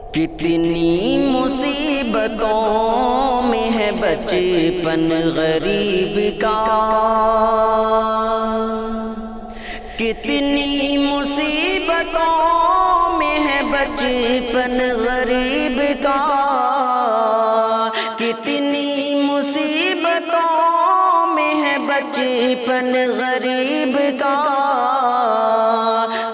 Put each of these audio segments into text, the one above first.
कितनी मुसीबतों में है बचपन गरीब का, कितनी मुसीबतों में है बचपन गरीब का, कितनी मुसीबतों में है बचपन गरीब का।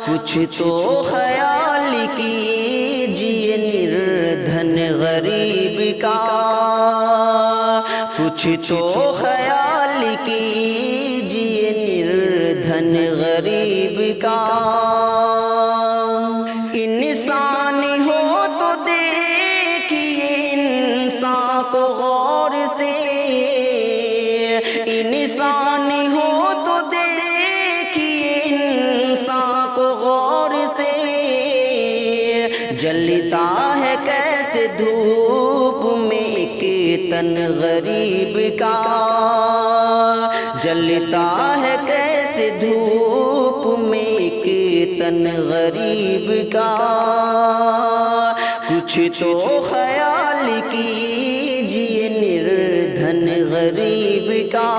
कुछ तो ख्याल कीजिए निर्धन गरीब का, कुछ तो ख्याल कीजिए निर्धन गरीब का। इंसान हो तो देखिए इंसान को गौर से, इंसान हो तो देखिए इंसान को गौर से। जलता है कैसे धूप में एक तन गरीब का, जलता है कैसे धूप में एक तन गरीब का। कुछ तो ख्याल कीजिए निर्धन गरीब का।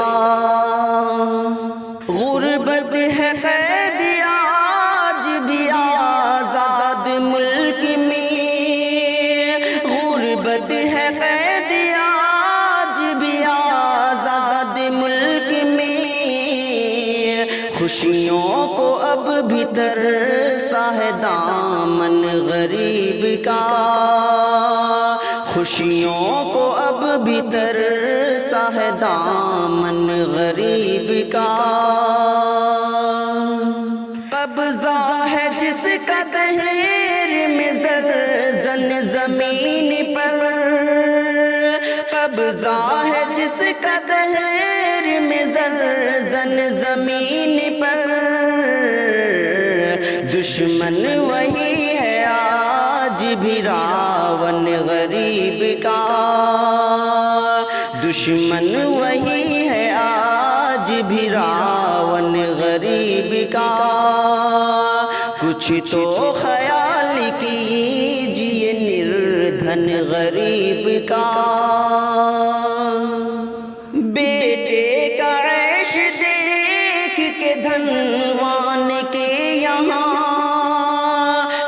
गुर्बत है कैद आज भी आजाद मुल्क में, गुर्बत है कैद आज भी आजाद मुल्क में। खुशियों को अब भी तरसा है दामन गरीब का, खुशियों को अब भी तरसा है दामन गरीब का। कब्जा है जिसका दहेर में जन जमीन पर, कब्जा है जिसका दहेर में जन जमीन पर। दुश्मन वही है आज भी रावण गरीब का, दुश्मन वही है आज भी रावण गरीब का। कुछ तो ख्याल कीजिए निर्धन गरीब का। बेटे का ऐश देख के धनवान के यहाँ,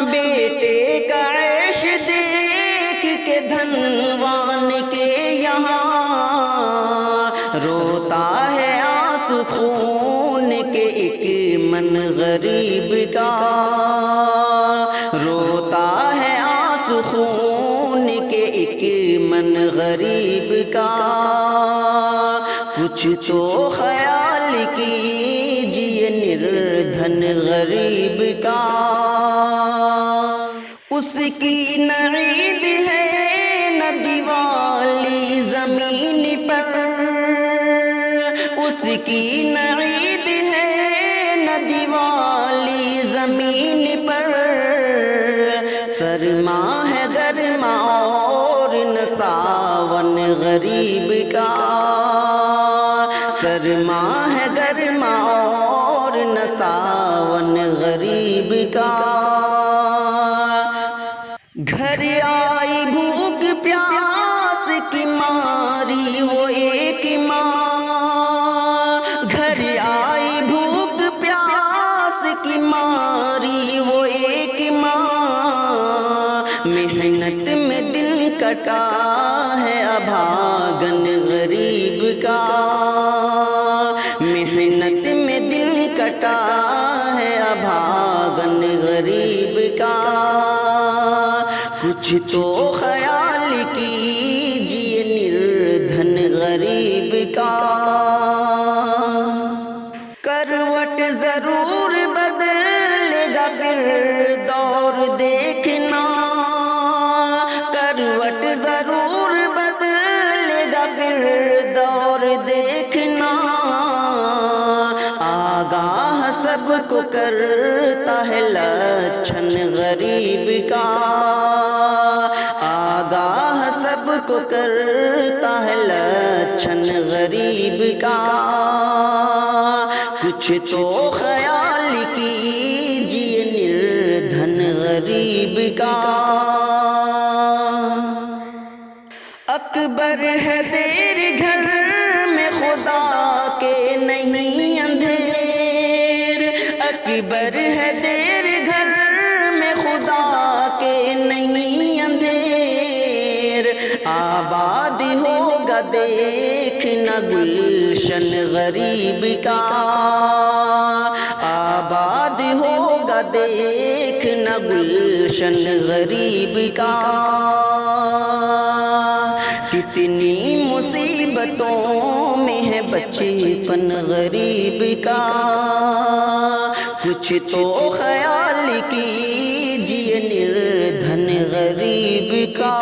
बेटे का ऐश देख के धनवान के यहाँ। रोता है आंसू खून के एक मन गरीब का, रोता है आंसू खून के एक मन गरीब का। कुछ तो ख्याल कीजिए निर्धन गरीब का। उसकी नईद है न दीवाली जमीन पर, उसकी नईद है न दीवाली जमीन पर। सरमा है गरमा और न सावन गरीब का, सरमा है गरमा और न सावन गरीब का। घर आई भूख प्यास की मारी वो एक माँ, घर आई भूख प्यास की मारी वो एक माँ। मेहनत में दिन कटा है अभागन गरीब का, मेहनत में दिन कटा है अभागन गरीब का। कुछ तो ख्याल कीजिए निर्धन गरीब का। करवट जरूर बदलेगा फिर दौर देखना, करवट जरूर बदलेगा फिर दौर देखना। आगाह सबको करता है लक्षण गरीब का, आगाह सबको करता है लक्षण गरीब का। कुछ तो ख्याल कीजिए निर्धन गरीब का। अकबर है देर घर में खुदा के नहीं अंधेर, अकबर है देर घर में खुदा के नहीं अंधेर। आबाद होगा देखना गुलशन गरीब का, आबाद होगा देखना गुलशन गरीब का। कितनी मुसीबतों में है बचपन गरीब का, कुछ तो ख्याल कीजिए निर्धन गरीब का।